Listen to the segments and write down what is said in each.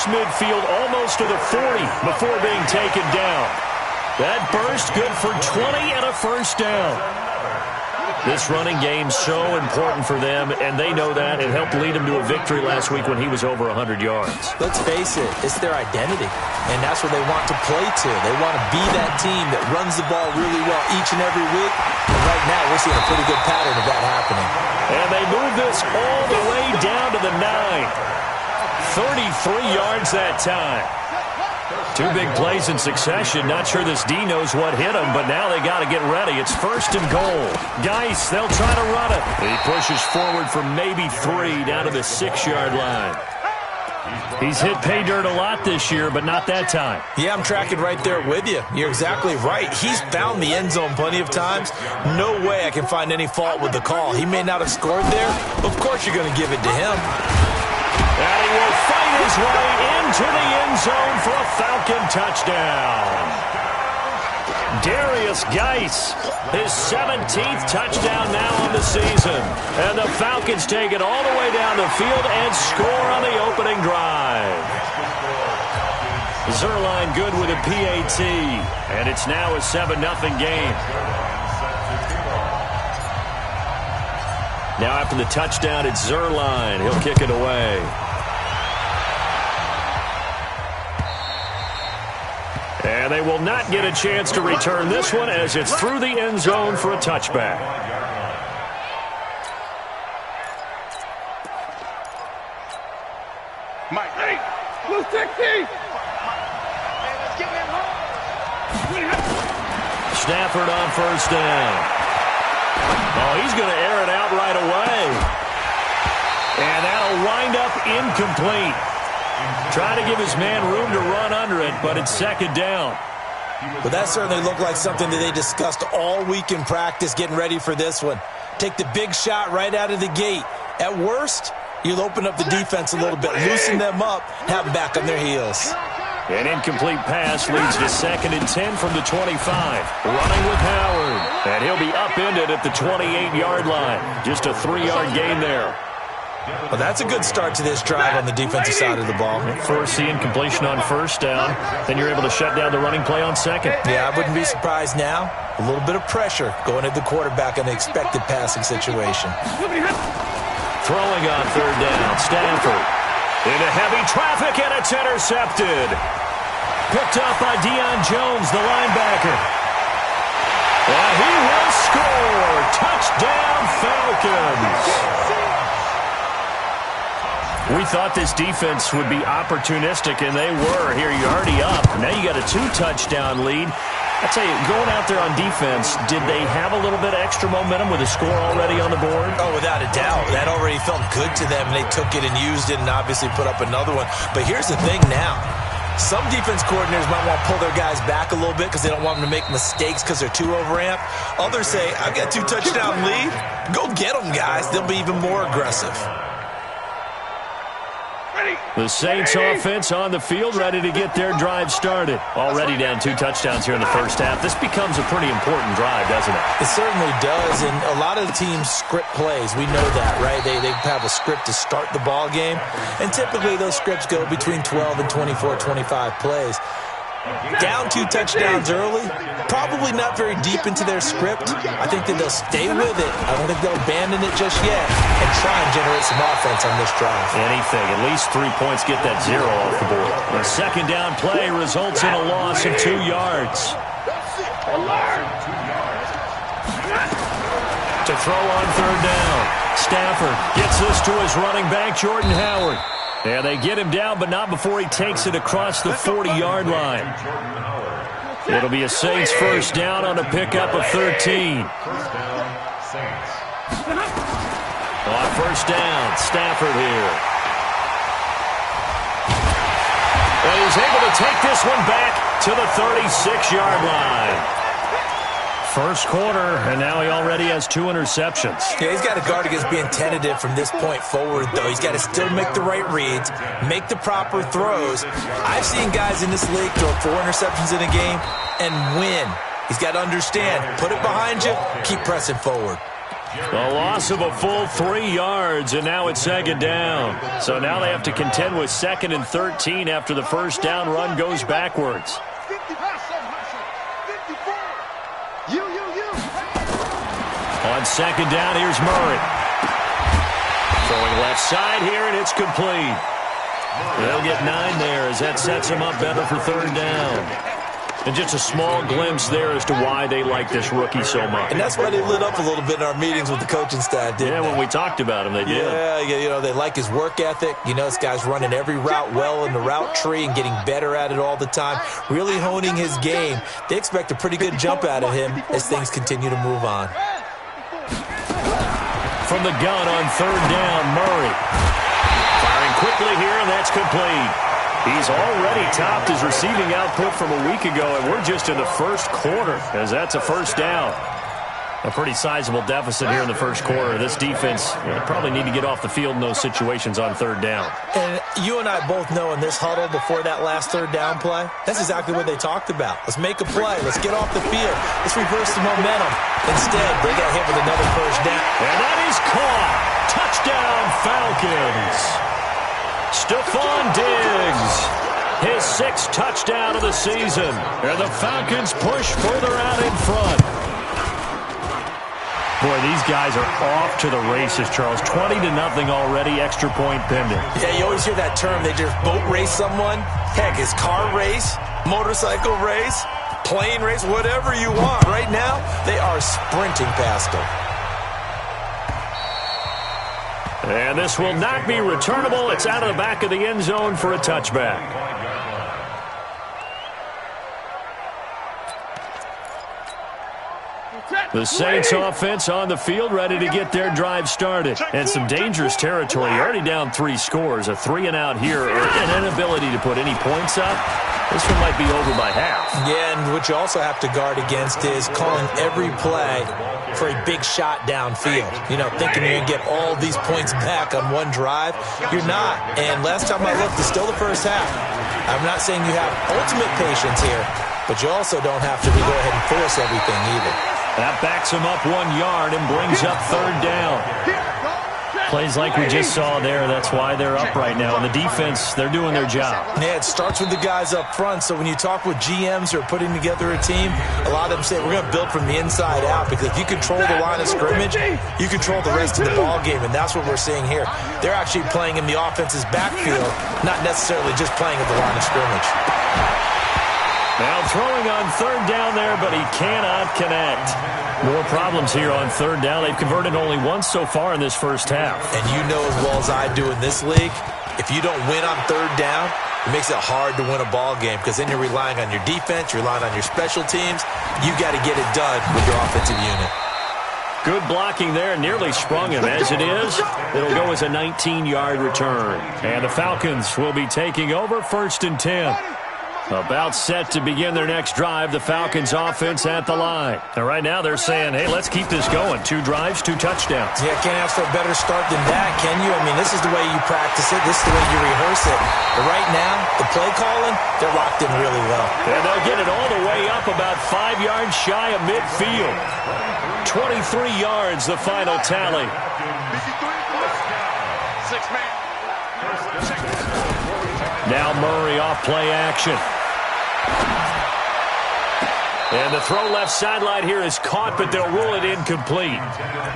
across midfield almost to the 40 before being taken down. That burst good for 20 and a first down. This running game's so important for them, and they know that. It helped lead them to a victory last week when he was over 100 yards. Let's face it, it's their identity, and that's what they want to play to. They want to be that team that runs the ball really well each and every week. And right now, we're seeing a pretty good pattern of that happening. And they move this all the way down to the 9. 33 yards that time. Two big plays in succession. Not sure this D knows what hit him, but now they got to get ready. It's first and goal. Geis, they'll try to run it. He pushes forward for maybe 3 down to the 6-yard line. He's hit pay dirt a lot this year, but not that time. Yeah, I'm tracking right there with you. You're exactly right. He's found the end zone plenty of times. No way I can find any fault with the call. He may not have scored there. Of course you're going to give it to him. And he will fight his way into the end zone for a Falcon touchdown. Darius Geis, his 17th touchdown now on the season. And the Falcons take it all the way down the field and score on the opening drive. Zerline good with a PAT, and it's now a 7-0 game. Now after the touchdown, it's Zerline. He'll kick it away. And they will not get a chance to return this one as it's through the end zone for a touchback. Mike, hey, blue 60. Stafford on first down. Oh, he's going to air it out right away. And that'll wind up incomplete. Try to give his man room to run under it, but it's second down. But that certainly looked like something that they discussed all week in practice getting ready for this one. Take the big shot right out of the gate. At worst, you'll open up the defense a little bit, loosen them up, have them back on their heels. An incomplete pass leads to 2nd and 10 from the 25. Running with Howard. And he'll be upended at the 28-yard line. Just a 3-yard gain there. Well, that's a good start to this drive on the defensive side of the ball. Force the incompletion on first down. Then you're able to shut down the running play on second. Yeah, I wouldn't be surprised now. A little bit of pressure going at the quarterback in the expected passing situation. Throwing on third down, Stanford. Into heavy traffic, and it's intercepted. Picked up by Deion Jones, the linebacker. And he will score. Touchdown, Falcons. We thought this defense would be opportunistic, and they were. Here, you're already up. Now you got a 2-touchdown lead. I tell you, going out there on defense, did they have a little bit of extra momentum with a score already on the board? Oh, without a doubt. That already felt good to them, and they took it and used it and obviously put up another one. But here's the thing now. Some defense coordinators might want to pull their guys back a little bit because they don't want them to make mistakes because they're too overamped. Others say, I've got 2-touchdown lead. Go get them, guys. They'll be even more aggressive. The Saints offense on the field, ready to get their drive started. Already down 2 touchdowns here in the first half. This becomes a pretty important drive, doesn't it? It certainly does, and a lot of the teams script plays. We know that, right? They have a script to start the ball game, and typically those scripts go between 12 and 24, 25 plays. Down 2 touchdowns early, probably not very deep into their script. I think that they'll stay with it. I don't think they'll abandon it just yet and try and generate some offense on this drive. Anything. At least 3 points get that 0 off the board. A second down play results in a loss of 2 yards. To throw on third down. Stafford gets this to his running back, Jordan Howard. And they get him down, but not before he takes it across the 40-yard line. It'll be a Saints first down on a pickup of 13. On first down, Stafford here. And he's able to take this one back to the 36-yard line. First quarter, and now he already has 2 interceptions. Yeah, he's got to guard against being tentative from this point forward, though. He's got to still make the right reads, make the proper throws. I've seen guys in this league throw 4 interceptions in a game and win. He's got to understand, put it behind you, keep pressing forward. A loss of a full 3 yards, and now it's second down. So now they have to contend with 2nd and 13 after the first down run goes backwards. On second down, here's Murray. Throwing left side here, and it's complete. They'll get 9 there as that sets them up better for third down. And just a small glimpse there as to why they like this rookie so much. And that's why they lit up a little bit in our meetings with the coaching staff, didn't they? When we talked about him, they did. Yeah, they like his work ethic. This guy's running every route well in the route tree and getting better at it all the time, really honing his game. They expect a pretty good jump out of him as things continue to move on. From the gun on third down, Murray. Firing quickly here, and that's complete. He's already topped his receiving output from a week ago, and we're just in the first quarter as that's a first down. A pretty sizable deficit here in the first quarter. This defense probably need to get off the field in those situations on third down. And you and I both know in this huddle before that last third down play, that's exactly what they talked about. Let's make a play. Let's get off the field. Let's reverse the momentum. Instead, they got hit with another first down. And that is caught. Touchdown, Falcons. Stephon Diggs, his 6th touchdown of the season. And the Falcons push further out in front. Boy, these guys are off to the races, Charles. 20-0 already, extra point pending. Yeah, you always hear that term. They just boat race someone. Heck, it's car race, motorcycle race, plane race, whatever you want. Right now, they are sprinting past them. And this will not be returnable. It's out of the back of the end zone for a touchback. The Saints offense on the field, ready to get their drive started. And some dangerous territory. Already down 3 scores. A 3-and-out here, or an inability to put any points up. This one might be over by half. Yeah, and what you also have to guard against is calling every play for a big shot downfield. Thinking you're going to get all these points back on one drive. You're not. And last time I looked, it's still the first half. I'm not saying you have ultimate patience here, but you also don't have to go ahead and force everything either. That backs him up 1 yard and brings up third down. Plays like we just saw there. That's why they're up right now. And the defense, they're doing their job. Yeah, it starts with the guys up front. So when you talk with GMs who are putting together a team, a lot of them say we're going to build from the inside out, because if you control the line of scrimmage, you control the rest of the ball game, and that's what we're seeing here. They're actually playing in the offense's backfield, not necessarily just playing at the line of scrimmage. Now throwing on third down there, but he cannot connect. More problems here on third down. They've converted only once so far in this first half. And you know as well as I do in this league, if you don't win on third down, it makes it hard to win a ball game, because then you're relying on your defense, you're relying on your special teams. You got to get it done with your offensive unit. Good blocking there, nearly sprung him. As it is, it'll go as a 19-yard return. And the Falcons will be taking over, 1st and 10. About set to begin their next drive, the Falcons offense at the line. And right now they're saying, hey, let's keep this going. 2 drives, 2 touchdowns. Yeah, can't ask for a better start than that, can you? I mean, this is the way you practice it. This is the way you rehearse it. But right now, the play calling, they're locked in really well. And they'll get it all the way up about 5 yards shy of midfield. 23 yards, the final tally. 6 man. Now Murray off play action. And the throw left sideline here is caught, but they'll rule it incomplete.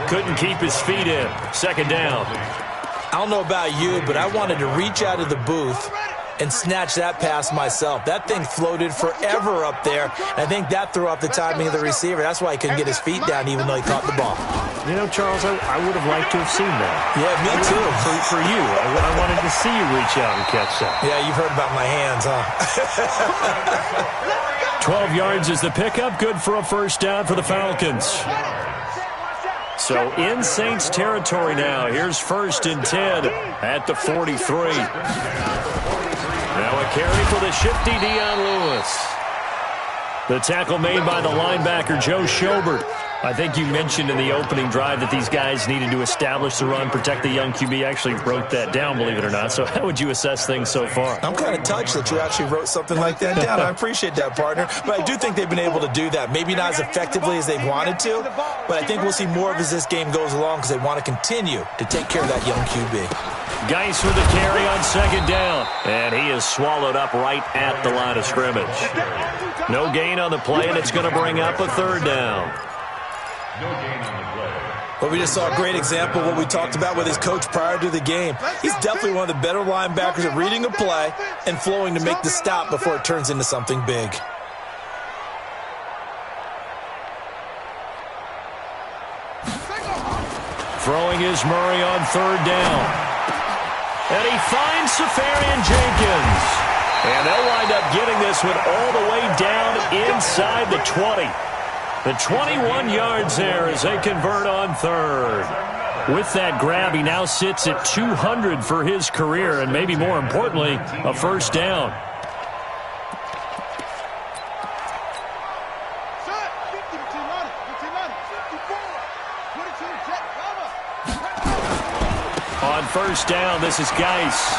Couldn't keep his feet in. 2nd down. I don't know about you, but I wanted to reach out of the booth and snatch that pass myself. That thing floated forever up there. I think that threw off the timing of the receiver. That's why he couldn't get his feet down even though he caught the ball. Charles, I would have liked to have seen that. Yeah, me too. For you. I wanted to see you reach out and catch that. Yeah, you've heard about my hands, huh? 12 yards is the pickup. Good for a first down for the Falcons. So in Saints territory now. Here's 1st and 10 at the 43. Now a carry for the shifty Dion Lewis. The tackle made by the linebacker, Joe Schobert. I think you mentioned in the opening drive that these guys needed to establish the run, protect the young QB. I actually wrote that down, believe it or not. So how would you assess things so far? I'm kind of touched that you actually wrote something like that down. I appreciate that, partner. But I do think they've been able to do that. Maybe not as effectively as they've wanted to, but I think we'll see more of as this game goes along because they want to continue to take care of that young QB. Geis with the carry on second down. And he is swallowed up right at the line of scrimmage. No gain on the play, and it's going to bring up a third down. No gain on the play. Well, we just saw a great example of what we talked about with his coach prior to the game. He's definitely one of the better linebackers at reading a play and flowing to make the stop before it turns into something big. Throwing is Murray on third down. And he finds Safarian Jenkins. And they'll wind up getting this one all the way down inside the 20. The 21 yards there as they convert on third. With that grab, he now sits at 200 for his career, and maybe more importantly, a first down. On first down, this is Geis.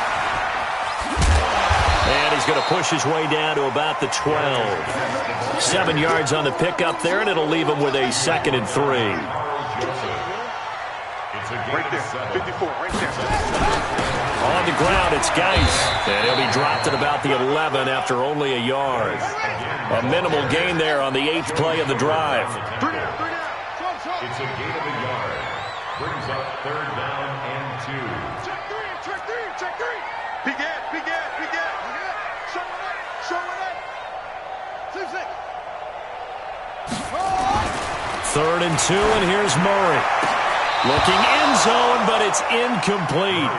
And he's going to push his way down to about the 12. 7 yards on the pickup there, and it'll leave him with a 2nd and 3. Right there, 54, right there. On the ground, it's Geis. And he'll be dropped at about the 11 after only a yard. A minimal gain there on the 8th play of the drive. It's a gain of a yard. Brings up third down and 2. Check three. Big Ed. Third and 2, and here's Murray. Looking end zone, but it's incomplete.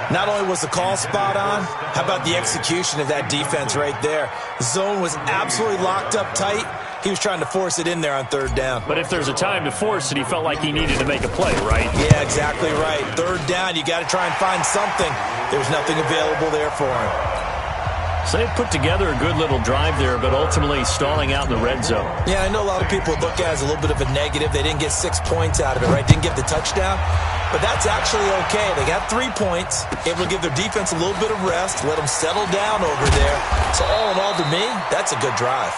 Not only was the call spot on, how about the execution of that defense right there? The zone was absolutely locked up tight. He was trying to force it in there on third down. But if there's a time to force it, he felt like he needed to make a play, right? Yeah, exactly right. Third down, you got to try and find something. There was nothing available there for him. So they put together a good little drive there, but ultimately stalling out in the red zone. Yeah, I know a lot of people look at it as a little bit of a negative. They didn't get 6 points out of it, right? Didn't get the touchdown. But that's actually okay. They got 3 points, able to give their defense a little bit of rest, let them settle down over there. So all in all, to me, that's a good drive.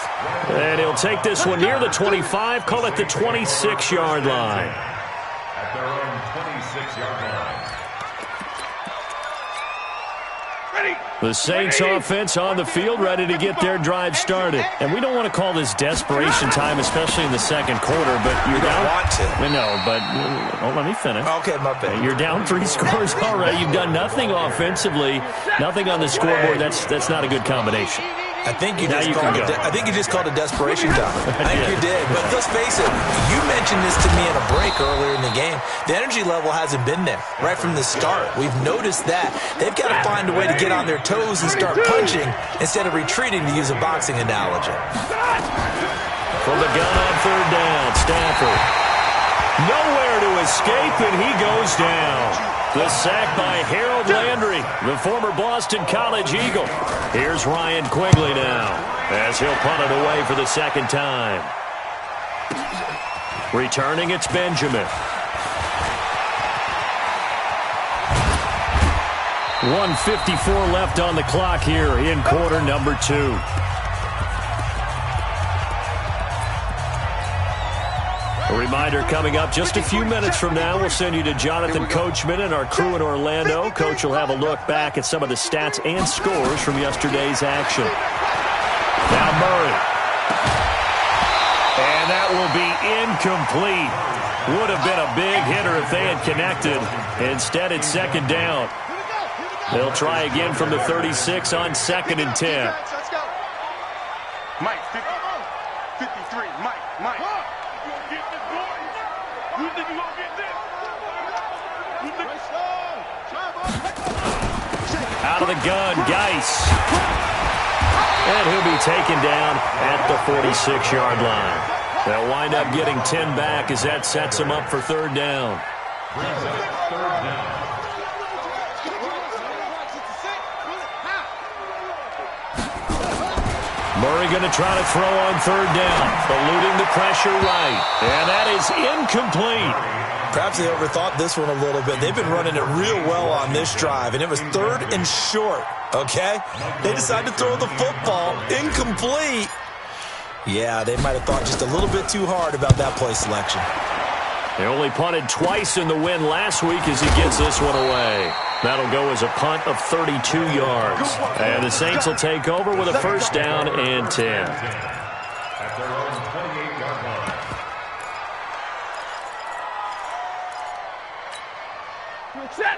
And he'll take this one near the 25, call it the 26-yard line. At their own 26-yard line. The Saints offense on the field, ready to get their drive started. And we don't want to call this desperation time, especially in the second quarter, but you're down. Want to. No, but let me finish. Okay, my bad. You're down 3 scores already. You've done nothing offensively, nothing on the scoreboard. That's not a good combination. I think you just called it desperation time. I think you did. But let's face it, you mentioned this to me in a break earlier in the game. The energy level hasn't been there right from the start. We've noticed that. They've got to find a way to get on their toes and start punching instead of retreating, to use a boxing analogy. From the gun on third down, Stafford. Nowhere to escape, and he goes down. The sack by Harold Landry, the former Boston College Eagle. Here's Ryan Quigley now, as he'll punt it away for the second time. Returning, it's Benjamin. 1:54 left on the clock here in quarter number 2. A reminder coming up just a few minutes from now, we'll send you to Jonathan Coachman and our crew in Orlando. Coach will have a look back at some of the stats and scores from yesterday's action. Now Murray. And that will be incomplete. Would have been a big hitter if they had connected. Instead, it's second down. They'll try again from the 36 on 2nd and 10. Mike, 53, Mike. You think you're going to get this? Out of the gun, Geis. And he'll be taken down at the 46-yard line. They'll wind up getting 10 back as that sets them up for third down. Murray going to try to throw on third down. Eluding the pressure right. And that is incomplete. Perhaps they overthought this one a little bit. They've been running it real well on this drive, and it was third and short, okay? They decided to throw the football incomplete. Yeah, they might have thought just a little bit too hard about that play selection. They only punted twice in the win last week as he gets this one away. That'll go as a punt of 32 yards. And the Saints will take over with a first down and 10. At their own 28-yard line.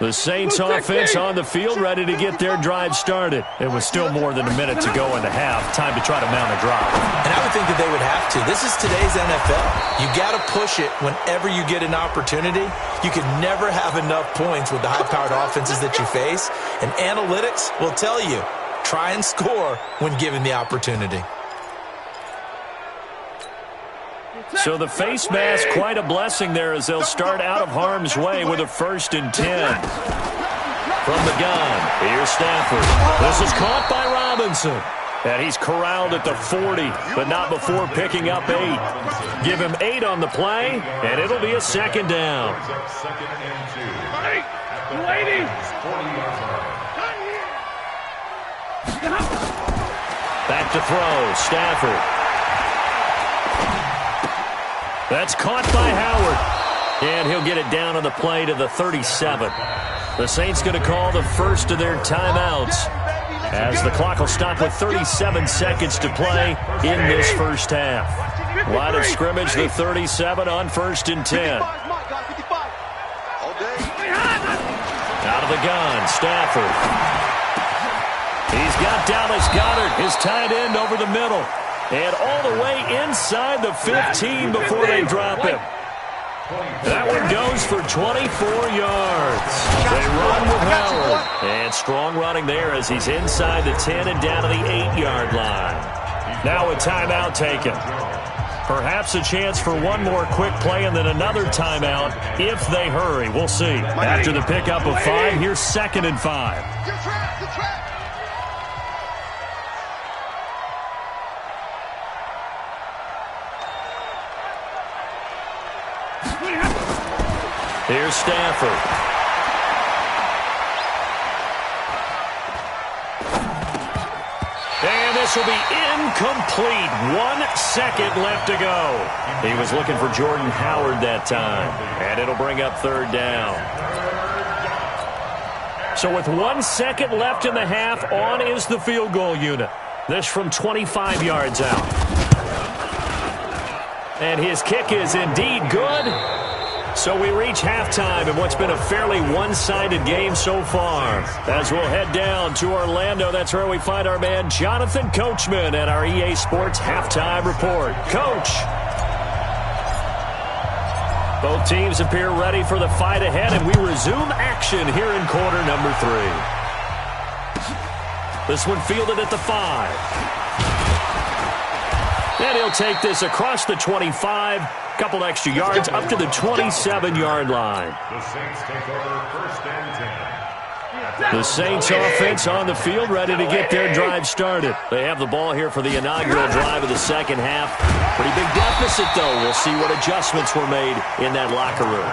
The Saints offense on the field, ready to get their drive started. It was still more than a minute to go in the half. Time to try to mount a drive. And I would think that they would have to. This is today's NFL. You got to push it whenever you get an opportunity. You can never have enough points with the high-powered offenses that you face. And analytics will tell you, try and score when given the opportunity. So the face mask, quite a blessing there as they'll start out of harm's way with a 1st and 10. From the gun, here's Stafford. This is caught by Robinson. And he's corralled at the 40, but not before picking up 8. Give him 8 on the play, and it'll be a second down. Second and 2. Back to throw, Stafford. That's caught by Howard. And he'll get it down on the play to the 37. The Saints going to call the first of their timeouts as the clock will stop with 37 seconds to play in this first half. Line of scrimmage, the 37 on 1st and 10. Out of the gun, Stafford. He's got Dallas Goedert, his tight end, over the middle. And all the way inside the 15 before they drop him. That one goes for 24 yards. They run with Howard. And strong running there as he's inside the 10 and down to the 8-yard line. Now a timeout taken. Perhaps a chance for one more quick play and then another timeout if they hurry. We'll see. After the pickup of 5, here's 2nd and 5. Here's Stafford. And this will be incomplete. 1 second left to go. He was looking for Jordan Howard that time. And it'll bring up 3rd down. So with 1 second left in the half, on is the field goal unit. This from 25 yards out. And his kick is indeed good. So we reach halftime in what's been a fairly one-sided game so far. As we'll head down to Orlando, that's where we find our man Jonathan Coachman at our EA Sports Halftime Report. Coach. Both teams appear ready for the fight ahead, and we resume action here in quarter number 3. This one fielded at the 5. And he'll take this across the 25. Couple extra yards up to the 27-yard line. The Saints take over 1st and 10. The Saints offense on the field, ready to get their drive started. They have the ball here for the inaugural drive of the second half. Pretty big deficit, though. We'll see what adjustments were made in that locker room.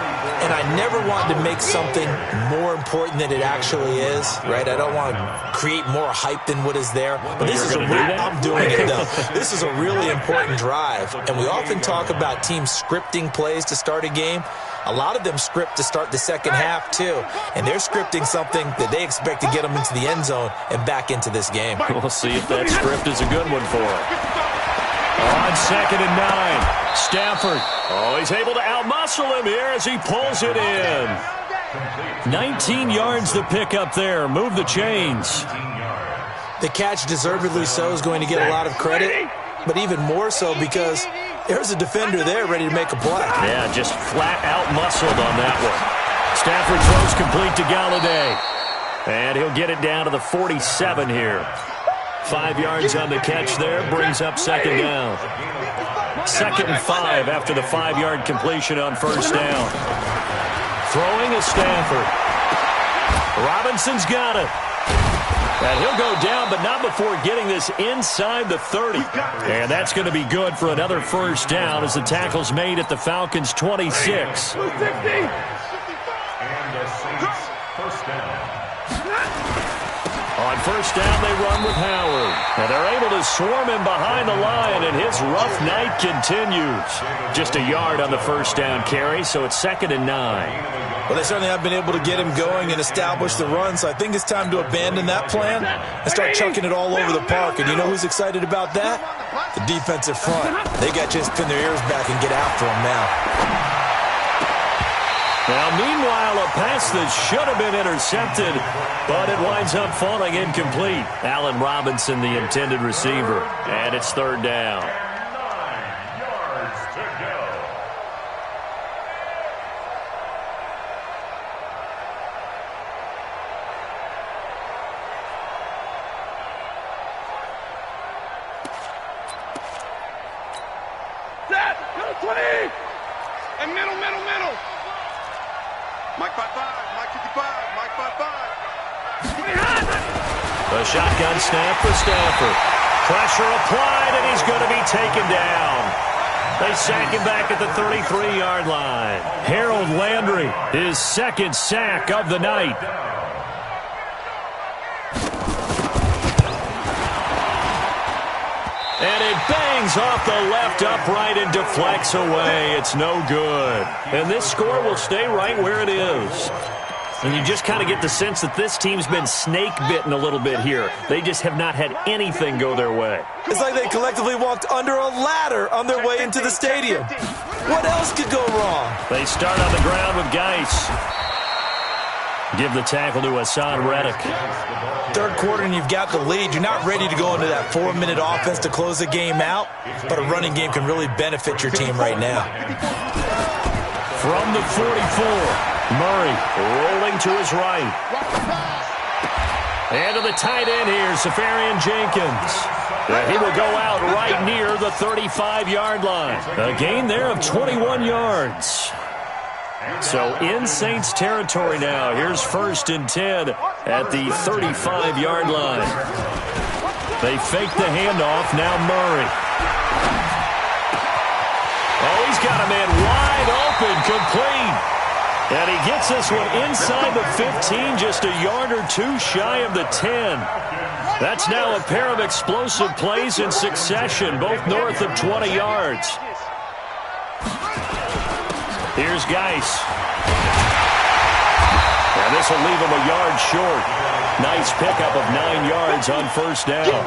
And I never wanted to make something more important than it actually is, right? I don't want to create more hype than what is there. But this is I'm doing it, though. This is a really important drive. And we often talk about teams scripting plays to start a game. A lot of them script to start the second half, too. And they're scripting something that they expect to get them into the end zone and back into this game. We'll see if that script is a good one for them. On 2nd and 9, Stafford. Oh, he's able to outmuscle him here as he pulls it in. 19 yards the pick up there. Move the chains. The catch, deservedly so, is going to get a lot of credit, but even more so because there's a defender there ready to make a play. Yeah, just flat out muscled on that one. Stafford throws complete to Galladay. And he'll get it down to the 47 here. 5 yards on the catch there, brings up 2nd down. 2nd and 5 after the 5-yard completion on 1st down. Throwing is Stafford. Robinson's got it. And he'll go down, but not before getting this inside the 30. And that's going to be good for another first down as the tackle's made at the Falcons' 26. And the Saints first down. On first down, they run with Howard. And they're able to swarm him behind the line, and his rough night continues. Just a yard on the first down carry, so it's 2nd and 9. Well, they certainly have been able to get him going and establish the run, so I think it's time to abandon that plan and start chucking it all over the park. And you know who's excited about that? The defensive front. They got to just pin their ears back and get after him now. Now, meanwhile, a pass that should have been intercepted, but it winds up falling incomplete. Allen Robinson, the intended receiver, and it's 3rd down. 9 yards to go. Set! Middle 20! And middle. Mike 5-5, Mike 55, Mike 5-5. The shotgun snap for Stafford. Pressure applied, and he's going to be taken down. They sack him back at the 33-yard line. Harold Landry, his 2nd sack of the night. And it bangs off the left upright and deflects away. It's no good. And this score will stay right where it is. And you just kind of get the sense that this team's been snake-bitten a little bit here. They just have not had anything go their way. It's like they collectively walked under a ladder on their way into the stadium. What else could go wrong? They start on the ground with Geis. Give the tackle to Hassan Reddick. 3rd quarter and you've got the lead. You're not ready to go into that 4-minute offense to close the game out, but a running game can really benefit your team right now. From the 44, Murray rolling to his right. And to the tight end here, Safarian Jenkins. And he will go out right near the 35-yard line. A gain there of 21 yards. So in Saints territory now. Here's 1st and 10 at the 35-yard line. They fake the handoff. Now Murray. Oh, he's got a man wide open, complete. And he gets this one inside the 15, just a yard or two shy of the 10. That's now a pair of explosive plays in succession, both north of 20 yards. Here's Geis. And this will leave him a yard short. Nice pickup of 9 yards on first down.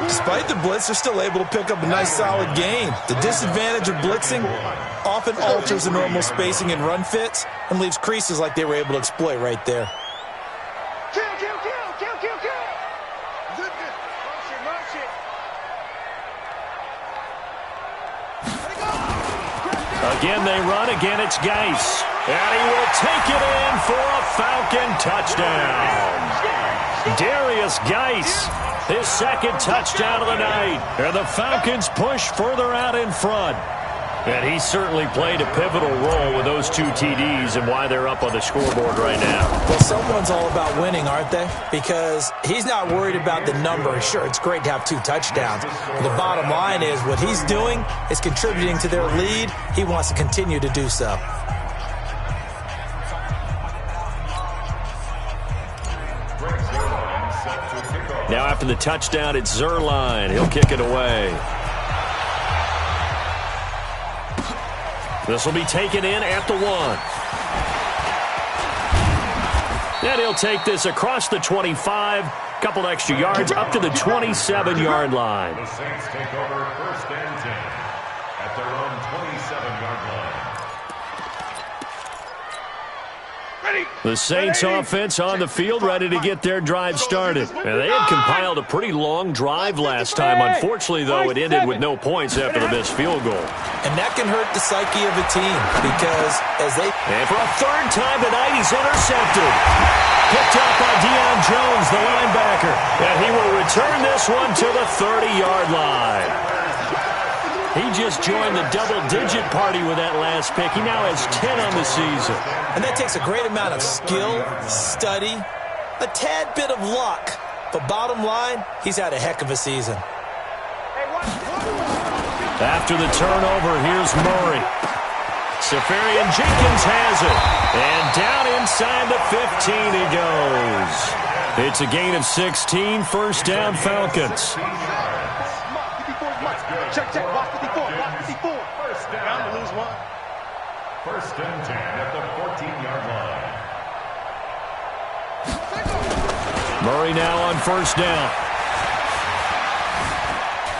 Despite the blitz, they're still able to pick up a nice solid gain. The disadvantage of blitzing often alters the normal spacing and run fits and leaves creases like they were able to exploit right there. Again they run, again it's Geis. And he will take it in for a Falcon touchdown. Darius Geis, his 2nd touchdown of the night. And the Falcons push further out in front. And he certainly played a pivotal role with those 2 TDs and why they're up on the scoreboard right now. Well, someone's all about winning, aren't they? Because he's not worried about the number. Sure, it's great to have 2 touchdowns. But the bottom line is what he's doing is contributing to their lead. He wants to continue to do so. Now after the touchdown, it's Zuerlein. He'll kick it away. This will be taken in at the 1. And he'll take this across the 25, couple extra yards, up to the 27-yard line. The Saints take over 1st and 10 at their own 27-yard line. The Saints offense on the field, ready to get their drive started. And they had compiled a pretty long drive last time. Unfortunately, though, it ended with no points after the missed field goal. And that can hurt the psyche of a team because as they... And for a 3rd time tonight, he's intercepted. Picked up by Deion Jones, the linebacker. And he will return this one to the 30-yard line. He just joined the double-digit party with that last pick. He now has 10 on the season. And that takes a great amount of skill, study, A tad bit of luck. But bottom line, he's had a heck of a season. After the turnover, here's Murray. Safarian Jenkins has it. And down inside the 15 he goes. It's a gain of 16, first down Falcons. Check, watch 54, watch 54. First down. Bound to lose one. First and 10 at the 14-yard line. Murray now on first down.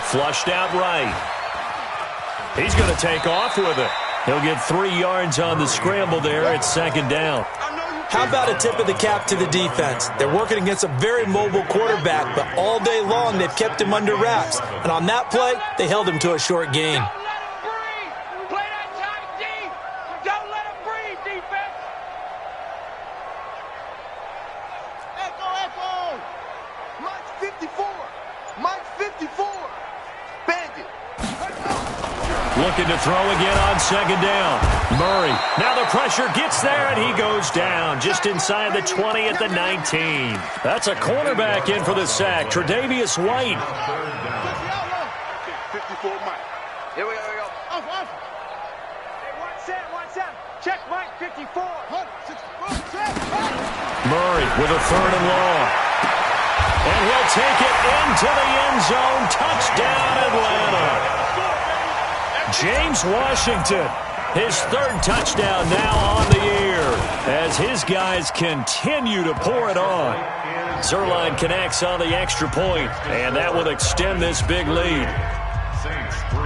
Flushed out right. He's going to take off with it. He'll get 3 yards on the scramble there. It's second down. How about a tip of the cap to the defense? They're working against a very mobile quarterback, but all day long they've kept him under wraps. And on that play, they held him to a short gain. Don't let him breathe. Play that tight D. Don't let him breathe, defense. Echo. Mike's 54. Mike's 54. Bandit. Looking to throw again on second down. Murray. Now the pressure gets there, and he goes down just inside the 20 at the 19. That's a cornerback in for the sack, Tre'Davious White. 54 Mike. Here we go. Off. Hey, watch out. Check Mike 54. Murray with a third and long. And he'll take it into the end zone. Touchdown, Atlanta. James Washington, his third touchdown now on the year as his guys continue to pour it on. Zuerlein connects on the extra point, and that will extend this big lead. Saints 3.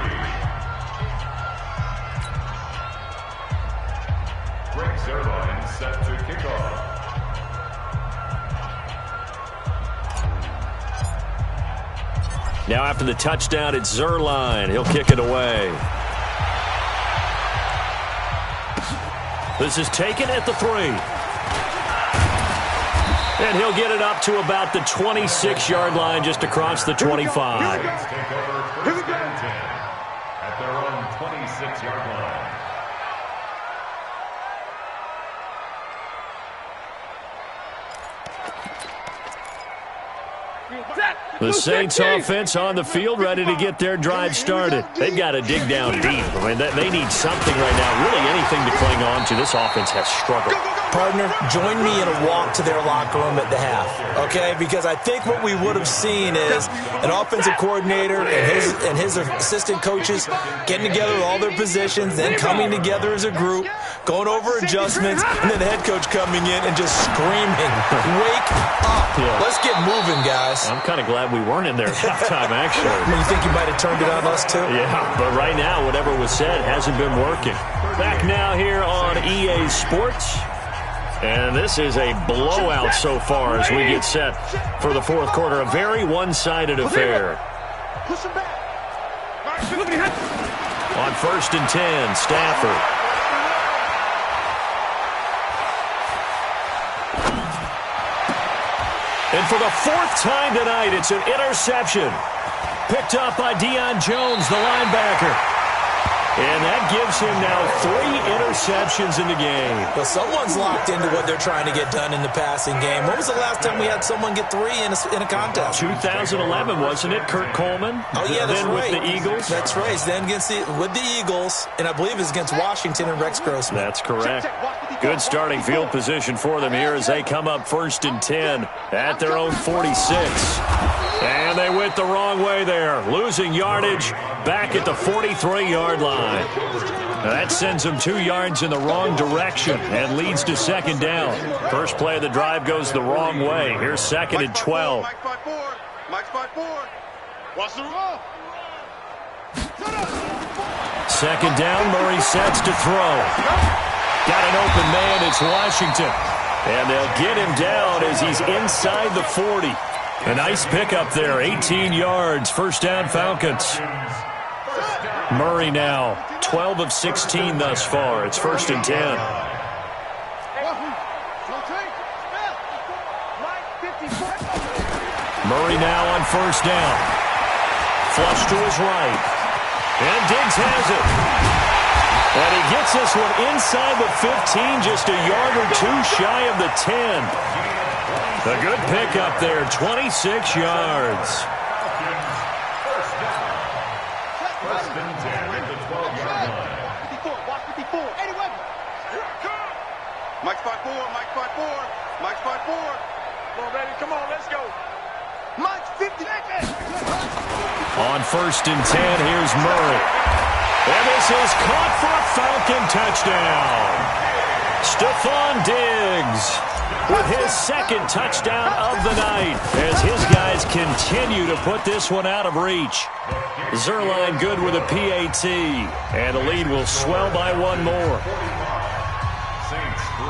Greg Zuerlein set to kick off. Now after the touchdown, it's Zuerlein. He'll kick it away. This is taken at the 3. And he'll get it up to about the 26-yard line, just across the 25. Saints take over first and 10 at their own 26-yard line. The Saints offense on the field, ready to get their drive started. They've got to dig down deep. I mean, they need something right now, really anything to cling on to. This offense has struggled. Partner, join me in a walk to their locker room at the half, okay? Because I think what we would have seen is an offensive coordinator and his assistant coaches getting together with all their positions, then coming together as a group, going over adjustments, and then the head coach coming in and just screaming, "Wake up! Let's get moving, guys." I'm kind of glad we weren't in there at halftime, actually. You think you might have turned it on us, too? Yeah, but right now, whatever was said hasn't been working. Back now here on EA Sports. And this is a blowout so far as we get set for the fourth quarter. A very one-sided affair. Push him back. On first and 10, Stafford. And for the fourth time tonight, it's an interception. Picked up by Deion Jones, the linebacker. And that gives him now 3 interceptions in the game. Well, someone's locked into what they're trying to get done in the passing game. When was the last time we had someone get 3 in a contest? 2011, wasn't it? Kurt Coleman? Oh, yeah, that's then right. With the Eagles? That's right. Then with the Eagles, and I believe it's against Washington and Rex Grossman. That's correct. Good starting field position for them here as they come up first and 10 at their own 46. And they went the wrong way there, losing yardage back at the 43-yard line. Now that sends them 2 yards in the wrong direction and leads to second down. First play of the drive goes the wrong way. Here's second and 12. Mike 5-4. Mike's 5-4. Watch the roll. Second down, Murray sets to throw. Got an open man, it's Washington. And they'll get him down as he's inside the 40. A nice pickup there, 18 yards, first down Falcons. Murray now, 12 of 16 thus far. It's first and 10. Murray now on first down. Flush to his right. And Diggs has it. And he gets this one inside the 15, just a yard or 2 shy of the 10. A good pickup there, 26 yards. First and 10 at the 12-yard line. 54, watch 54. 81. Mike's 5-4, Mike's 5-4. Mike's 5-4. Come on, baby, come on, let's go. Mike's 50. On first and 10, here's Murray. And this is caught for a Falcon touchdown. Stephon Diggs with his second touchdown of the night as his guys continue to put this one out of reach. Zerline good with a PAT, and the lead will swell by one more. Saints 3.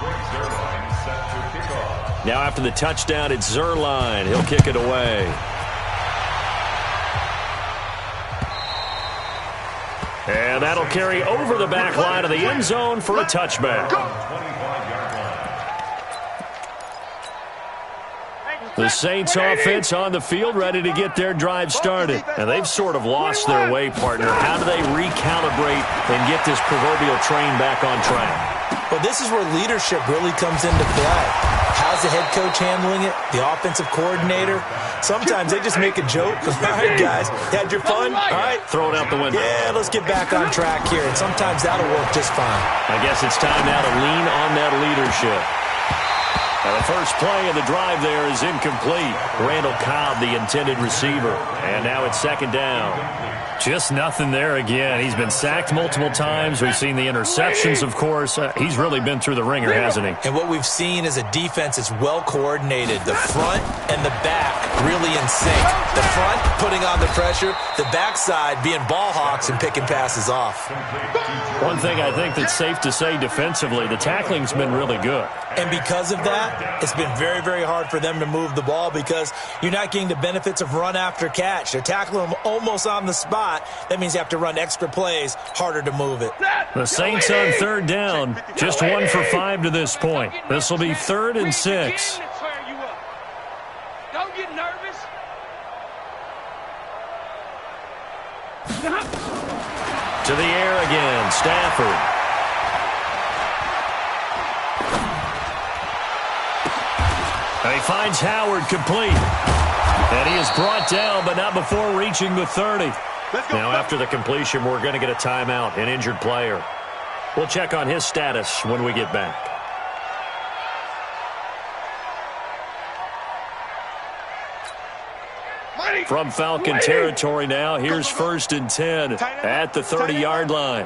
Greg Zerline set to kick off. Now after the touchdown, it's Zerline. He'll kick it away. And that'll carry over the back line of the end zone for a touchback. 25-yard line. The Saints offense on the field ready to get their drive started. And they've sort of lost their way, partner. How do they recalibrate and get this proverbial train back on track? Well, this is where leadership really comes into play. How's the head coach handling it? The offensive coordinator? Sometimes they just make a joke. All right, guys, you had your fun? All right. Throw it out the window. Yeah, let's get back on track here. And sometimes that'll work just fine. I guess it's time now to lean on that leadership. Now the first play of the drive there is incomplete. Randall Cobb, the intended receiver. And now it's second down. Just nothing there again. He's been sacked multiple times. We've seen the interceptions, of course. He's really been through the ringer, hasn't he? And what we've seen is a defense that's well coordinated. The front and the back really in sync. The front putting on the pressure. The backside being ball hawks and picking passes off. One thing I think that's safe to say defensively, the tackling's been really good. And because of that, it's been very, very hard for them to move the ball because you're not getting the benefits of run after catch. They're tackling them almost on the spot. That means you have to run extra plays, harder to move it. The Saints on third down, just 1 for 5 to this point. This will be 3rd and 6. Don't get nervous. To the air again, Stafford. And he finds Howard complete. And he is brought down, but not before reaching the 30. Now, after the completion, we're going to get a timeout, an injured player. We'll check on his status when we get back. From Falcon territory now, here's 1st and 10 at the 30-yard line.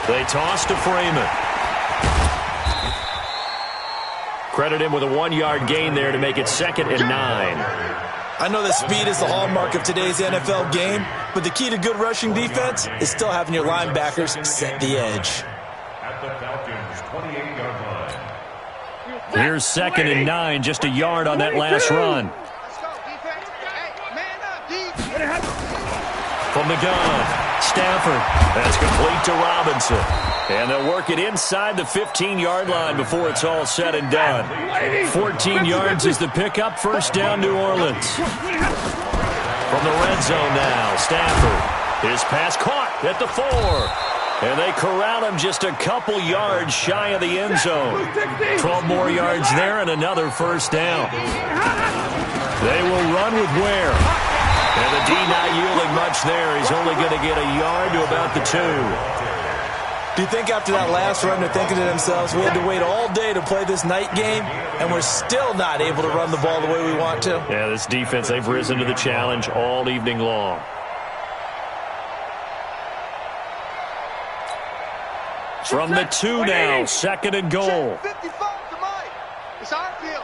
They toss to Freeman. Credit him with a 1-yard gain there to make it 2nd and 9. I know that speed is the hallmark of today's NFL game, but the key to good rushing defense is still having your linebackers set the edge. At the Falcons' 28-yard line. Here's 2nd and 9, just a yard on that last run. Let's go, defense. Hey, man up, D. From the gun, Stafford. That's complete to Robinson. And they'll work it inside the 15-yard line before it's all said and done. 14 yards is the pickup. First down, New Orleans. From the red zone now, Stafford. His pass caught at the 4. And they corral him just a couple yards shy of the end zone. 12 more yards there and another first down. They will run with Ware. And the D not yielding much there. He's only going to get a yard to about the 2. Do you think after that last run they're thinking to themselves, we had to wait all day to play this night game, and we're still not able to run the ball the way we want to? Yeah, this defense, they've risen to the challenge all evening long. From the 2 now, 2nd and goal. 55 to Mike. It's our field.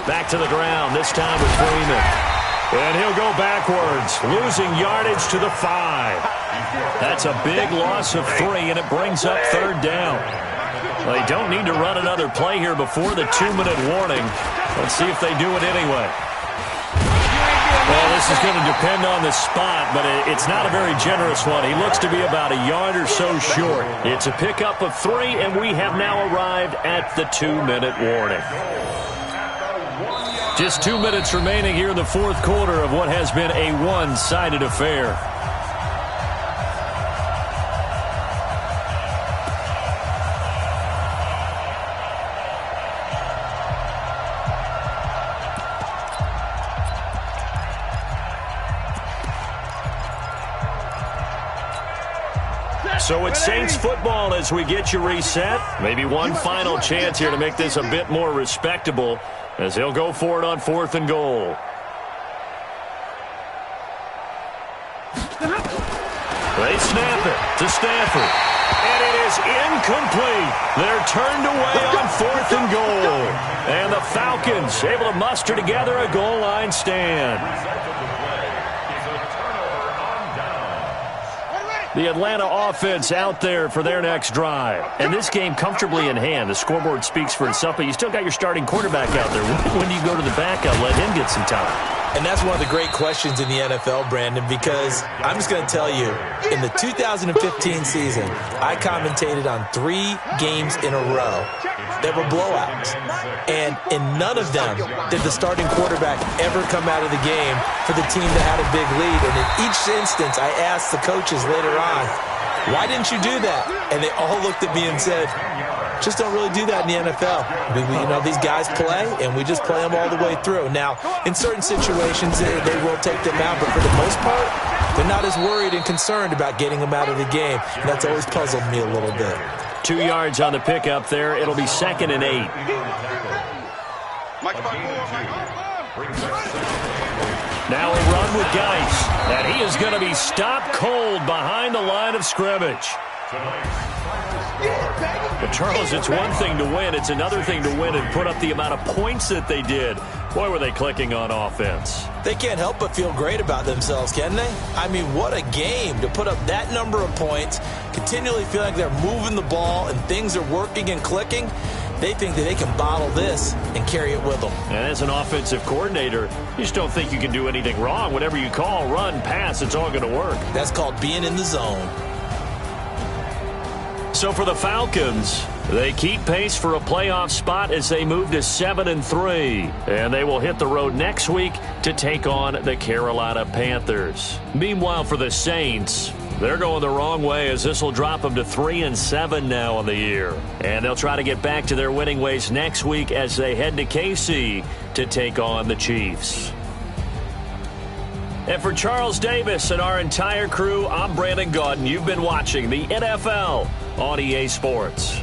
Back to the ground, this time with Freeman. And he'll go backwards, losing yardage to the 5. That's a big loss of 3, and it brings up 3rd down. They don't need to run another play here before the 2-minute warning. Let's see if they do it anyway. Well, this is going to depend on the spot, but it's not a very generous one. He looks to be about a yard or so short. It's a pickup of 3, and we have now arrived at the 2-minute warning. Just 2 minutes remaining here in the 4th quarter of what has been a one-sided affair. So it's Saints football as we get you reset. Maybe one final chance here to make this a bit more respectable as they'll go for it on 4th and goal. They snap it to Stafford. And it is incomplete. They're turned away on 4th and goal. And the Falcons able to muster together a goal line stand. The Atlanta offense out there for their next drive. And this game comfortably in hand. The scoreboard speaks for itself, but you still got your starting quarterback out there. When do you go to the backup, let him get some time? And that's one of the great questions in the NFL, Brandon, because I'm just going to tell you, in the 2015 season, I commentated on 3 games in a row that were blowouts. And in none of them did the starting quarterback ever come out of the game for the team that had a big lead. And in each instance, I asked the coaches later on, why didn't you do that? And they all looked at me and said, just don't really do that in the NFL. You know, these guys play, and we just play them all the way through. Now, in certain situations, they will take them out, but for the most part, they're not as worried and concerned about getting them out of the game. And that's always puzzled me a little bit. 2 yards on the pickup there. It'll be 2nd and 8. Now a run with Geis, and he is going to be stopped cold behind the line of scrimmage. But, Charles, it's one thing to win. It's another thing to win and put up the amount of points that they did. Boy, were they clicking on offense. They can't help but feel great about themselves, can they? I mean, what a game to put up that number of points, continually feel like they're moving the ball and things are working and clicking. They think that they can bottle this and carry it with them. And as an offensive coordinator, you just don't think you can do anything wrong. Whatever you call, run, pass, it's all going to work. That's called being in the zone. So for the Falcons, they keep pace for a playoff spot as they move to 7-3. And they will hit the road next week to take on the Carolina Panthers. Meanwhile, for the Saints, they're going the wrong way as this will drop them to 3-7 now on the year. And they'll try to get back to their winning ways next week as they head to KC to take on the Chiefs. And for Charles Davis and our entire crew, I'm Brandon Gaudin. You've been watching the NFL on EA Sports.